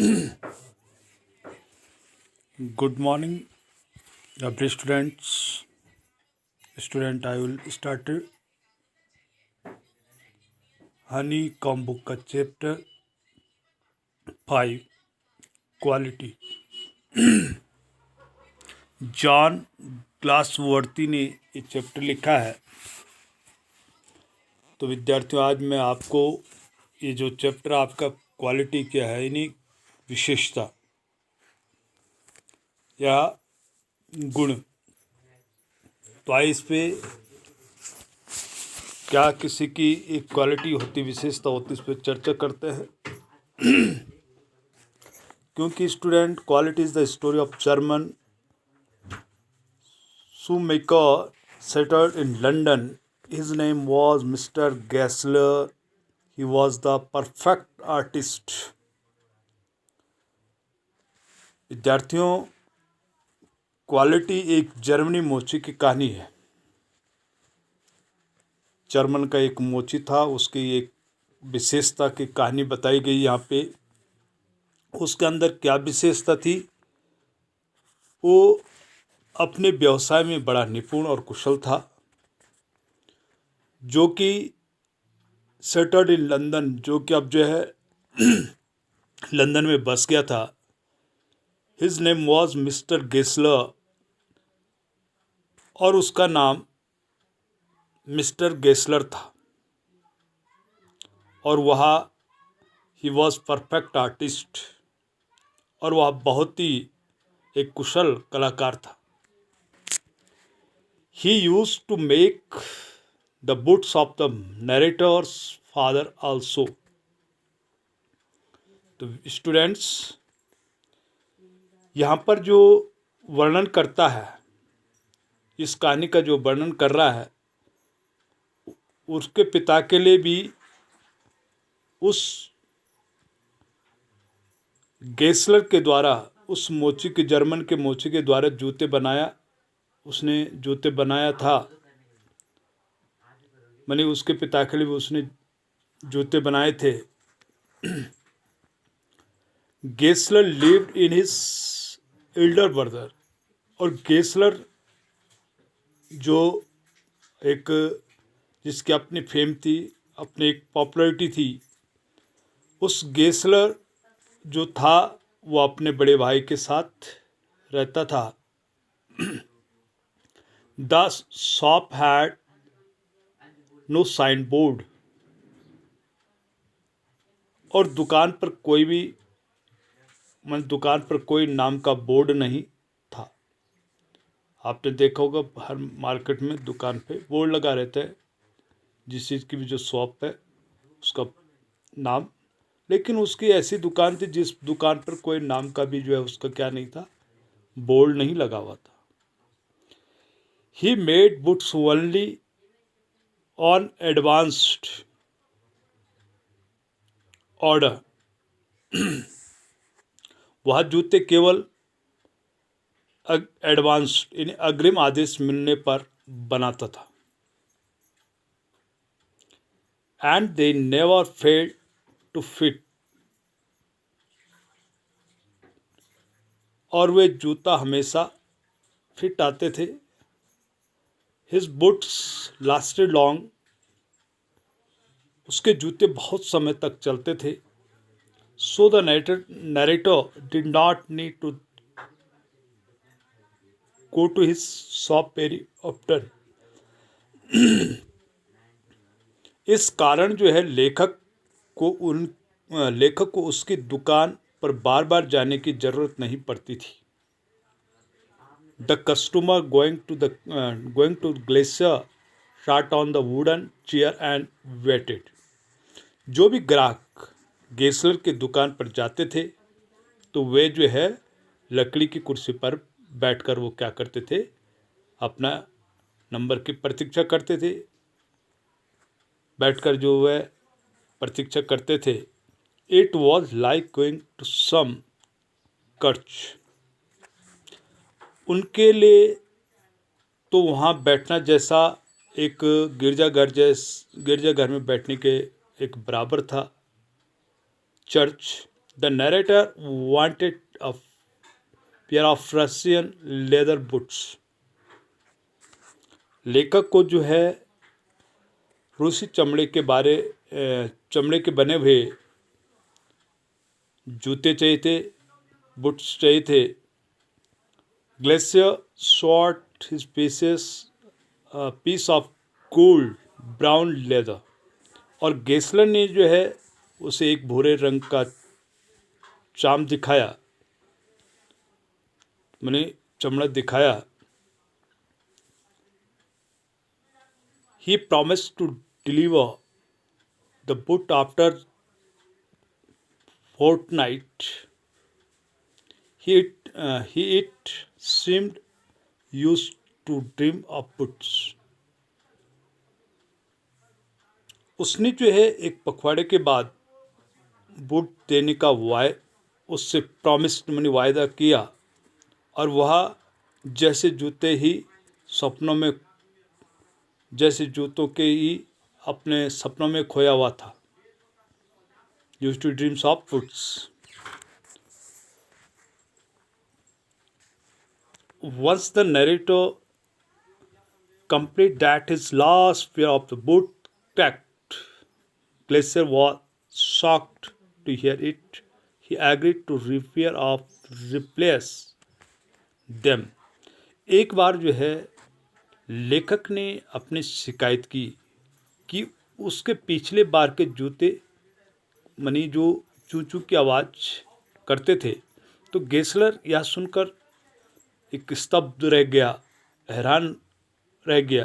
Good morning, lovely students. I will start honeycomb book का chapter 5 quality. John ग्लासवर्दी ने ये chapter लिखा है। तो विद्यार्थियों, आज मैं आपको ये जो चैप्टर आपका क्वालिटी क्या है, यानी विशेषता या गुण, तो आइए इस पे क्या किसी की एक क्वालिटी होती, विशेषता होती, इस पर चर्चा करते हैं। क्योंकि student, quality is the story of German shoemaker settled in London. His name was Mr. Gessler. He was the perfect artist. विद्यार्थियों, क्वालिटी एक जर्मनी मोची की कहानी है। जर्मन का एक मोची था, उसकी एक विशेषता की कहानी बताई गई यहाँ पे। उसके अंदर क्या विशेषता थी? वो अपने व्यवसाय में बड़ा निपुण और कुशल था, जो कि सेटल्ड इन लंदन, जो कि अब जो है लंदन में बस गया था। His name was mister Gessler, और उसका नाम मिस्टर गेस्लर था, और वह ही वॉज परफेक्ट आर्टिस्ट, और वह बहुत ही एक कुशल कलाकार था। He use to make the boots of the narrator's father also. तो स्टूडेंट्स, यहाँ पर जो वर्णन करता है, इस कहानी का जो वर्णन कर रहा है, उसके पिता के लिए भी उस गेस्लर के द्वारा, उस मोची के, जर्मन के मोची के द्वारा उसने जूते बनाया था। माने उसके पिता के लिए भी उसने जूते बनाए थे। Gessler lived in his Elder brother, और गेस्लर जो एक, जिसकी अपनी फेम थी, अपनी एक पॉपुलैरिटी थी, उस गेस्लर जो था वो अपने बड़े भाई के साथ रहता था। The shop had no sign board, और दुकान पर कोई नाम का बोर्ड नहीं था। आपने देखा होगा हर मार्केट में दुकान पे बोर्ड लगा रहता है, जिस चीज़ की भी जो शॉप है उसका नाम। लेकिन उसकी ऐसी दुकान थी जिस दुकान पर कोई नाम का भी जो है उसका क्या नहीं था, बोर्ड नहीं लगा हुआ था। He made boots only on advanced order. वह जूते केवल एडवांस्ड यानी अग्रिम आदेश मिलने पर बनाता था। And they never failed to fit, और वे जूता हमेशा फिट आते थे। हिज बुट्स लास्टेड लॉन्ग, उसके जूते बहुत समय तक चलते थे। So the narrator did not need to go to his shop very often. इस कारण जो है लेखक को उसकी दुकान पर बार बार जाने की जरूरत नहीं पड़ती थी। The customer going to glacier sat on the wooden chair and waited. जो भी ग्राहक गेस्लर की दुकान पर जाते थे, तो वे जो है लकड़ी की कुर्सी पर बैठकर वो क्या करते थे, अपना नंबर की प्रतीक्षा करते थे। बैठकर जो वह प्रतीक्षा करते थे, it was like going to some church. उनके लिए तो वहाँ बैठना जैसा एक गिरजाघर में बैठने के एक बराबर था, church. The narrator wanted a pair of Russian leather boots. लेखक को जो है रूसी चमड़े के बने हुए जूते चाहिए थे, बूट्स चाहिए थे. Glacier sought his piece of cool brown leather. और गेसलर ने जो है उसे एक भूरे रंग का चाम दिखाया, मैंने चमड़ा दिखाया. He promised to deliver the boot after fortnight. It seemed used to dream of boots. उसने जो है एक पखवाड़े के बाद बूट देने का उससे प्रॉमिस मैंने वायदा किया, और वह जैसे जूतों के ही अपने सपनों में खोया हुआ था. Used to dreams of boots. Once the narrator complete that his last pair of the boot cracked, Glacier was shocked to hear it. He agreed to replace them. एक बार जो है लेखक ने अपनी शिकायत की कि उसके पिछले बार के जूते मनी जो चू चू की आवाज़ करते थे. तो गेसलर यह सुनकर एक स्तब्ध रह गया, हैरान रह गया.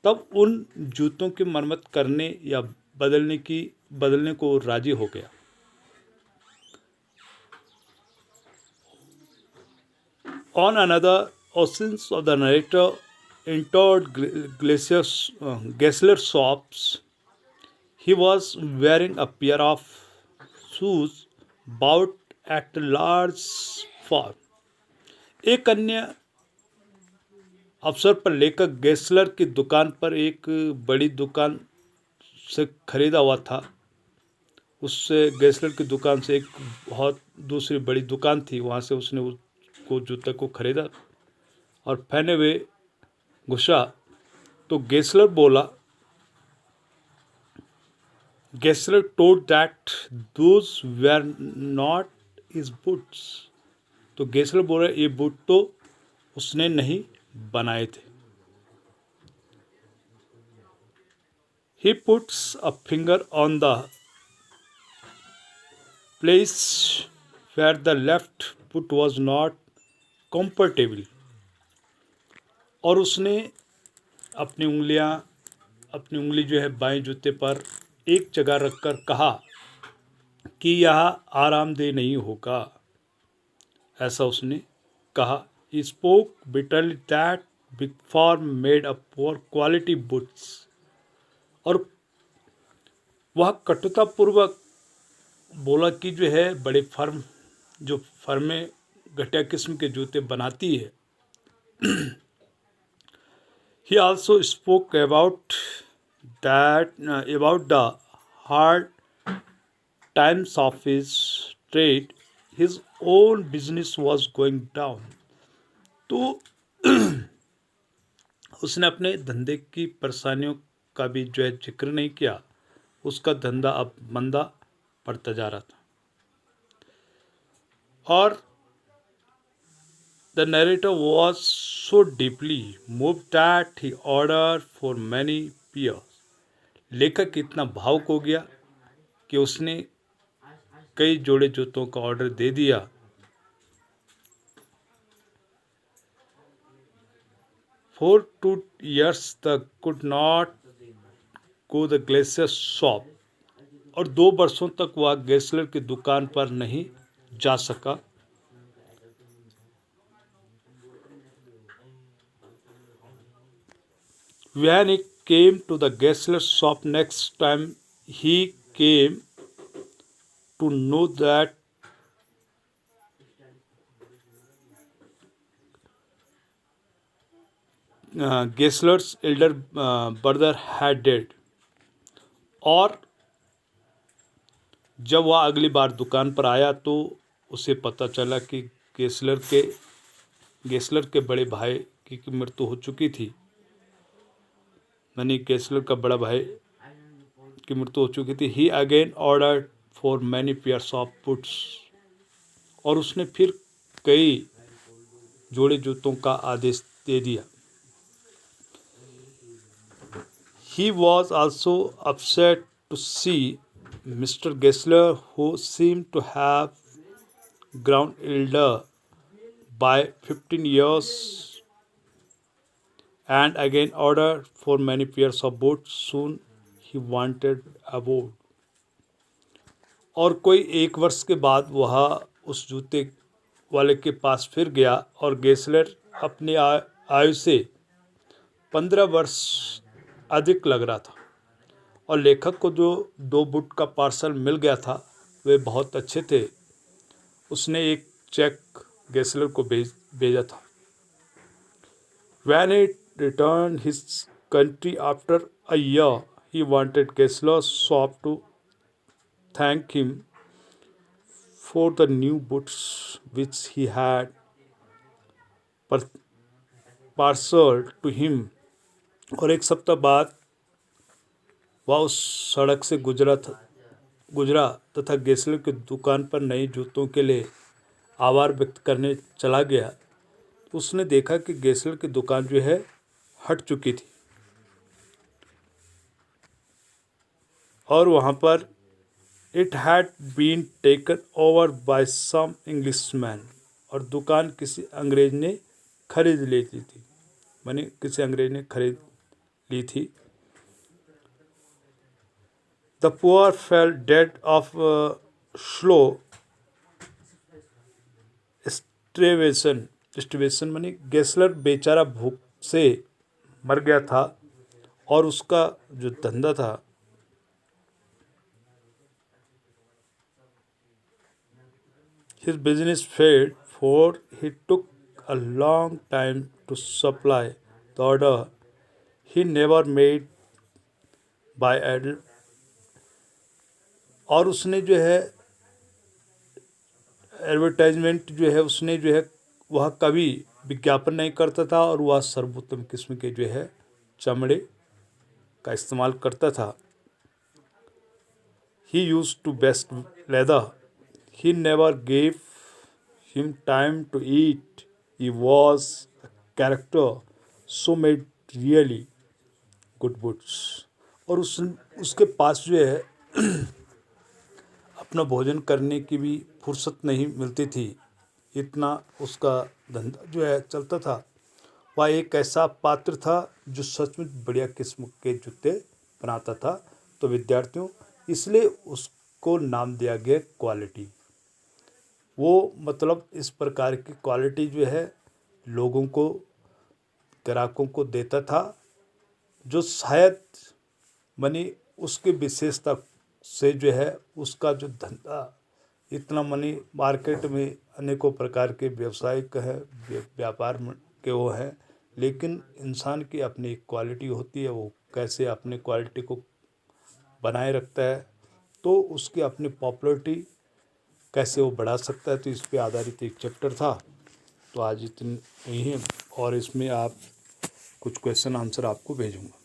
तब उन जूतों की मरम्मत करने या बदलने को राजी हो गया. On another occasion, the narrator entered Gessler's shops. He was wearing a pair of shoes bought at a large farm. एक अन्य अवसर पर लेखक गेसलर की दुकान पर एक बड़ी दुकान से खरीदा हुआ था. उससे गेसलर की दुकान से एक बहुत दूसरी बड़ी दुकान थी, वहाँ से उसने उसको जूते को खरीदा और पहने हुए घुसा. तो Gessler told that those were not his boots. तो गेसलर बोल रहा ये बूट तो उसने नहीं बनाए थे. He puts a finger on the place where the left foot was not comfortable. और उसने अपनी उंगली जो है बाएं जूते पर एक जगह रखकर कहा कि यह आरामदेह नहीं होगा, ऐसा उसने कहा. He spoke bitterly that big firm made a poor quality boots. और वह कटुतापूर्वक बोला कि जो है बड़े फर्में घटिया किस्म के जूते बनाती है. He also spoke about the hard times of his trade. His own business was going down. तो उसने अपने धंधे की परेशानियों का भी जो है जिक्र नहीं किया. उसका धंधा अब मंदा पड़ता जा रहा था. और the narrator was so deeply moved that he ordered for many pairs. लेखक इतना भावुक हो गया कि उसने कई जोड़े जूतों का ऑर्डर दे दिया. For 2 years the could not go the Glacier shop. और 2 वर्षों तक वह गेसलर की दुकान पर नहीं जा सका. When he came to the Gessler shop next time, he came to know that Gessler's elder brother had died. और जब वह अगली बार दुकान पर आया तो उसे पता चला कि गेसलर के बड़े भाई की मृत्यु हो चुकी थी। यानी गेसलर का बड़ा भाई की मृत्यु हो चुकी थी। He again ordered for many pairs of boots, और उसने फिर कई जोड़े जूतों का आदेश दे दिया। He was also upset to see Mr. Gessler, who seemed to have grown older by 15 years, and again ordered for many pairs of boots. Soon he wanted a boot. और कोई 1 वर्ष के बाद वह उस जूते वाले के पास फिर गया और गेसलर अपनी आयु से 15 वर्ष अधिक लग रहा था, और लेखक को जो 2 बूट का पार्सल मिल गया था वे बहुत अच्छे थे। उसने एक चेक गेसलर को भेजा था। When he returned his country after a year, he wanted Gessler's shop to thank him for the new boots which he had parceled to him. और 1 सप्ताह बाद वह उस सड़क से गुजरा तथा गेसलर की दुकान पर नई जूतों के लिए आभार व्यक्त करने चला गया। तो उसने देखा कि गेसलर की दुकान जो है हट चुकी थी, और वहाँ पर it had been taken over by some Englishman, और दुकान किसी अंग्रेज ने खरीद ली थी, माने किसी अंग्रेज ने खरीद ली थी। The poor fell dead of slow starvation, माने गेसलर बेचारा भूख से मर गया था, और उसका जो धंधा था his business failed, for he took a long time to supply the order he never made by और उसने जो है एडवर्टाइजमेंट जो है उसने जो है वह कभी विज्ञापन नहीं करता था, और वह सर्वोत्तम किस्म के जो है चमड़े का इस्तेमाल करता था। He used to best leather. He never gave him time to eat. He was a character, so made really good boots. और उसके पास जो है अपना भोजन करने की भी फुर्सत नहीं मिलती थी, इतना उसका धंधा जो है चलता था। वह एक ऐसा पात्र था जो सचमुच बढ़िया किस्म के जूते बनाता था। तो विद्यार्थियों, इसलिए उसको नाम दिया गया क्वालिटी। वो मतलब इस प्रकार की क्वालिटी जो है लोगों को, ग्राहकों को देता था, जो शायद मनी उसकी विशेषता से जो है उसका जो धंधा इतना मनी मार्केट में अनेकों प्रकार के व्यवसायिक है, व्यापार के वो हैं, लेकिन इंसान की अपनी एक क्वालिटी होती है, वो कैसे अपने क्वालिटी को बनाए रखता है, तो उसकी अपनी पॉपुलरिटी कैसे वो बढ़ा सकता है। तो इस पे आधारित एक चैप्टर था। तो आज इतनी ही है, और इसमें आप कुछ क्वेश्चन आंसर आपको भेजूँगा।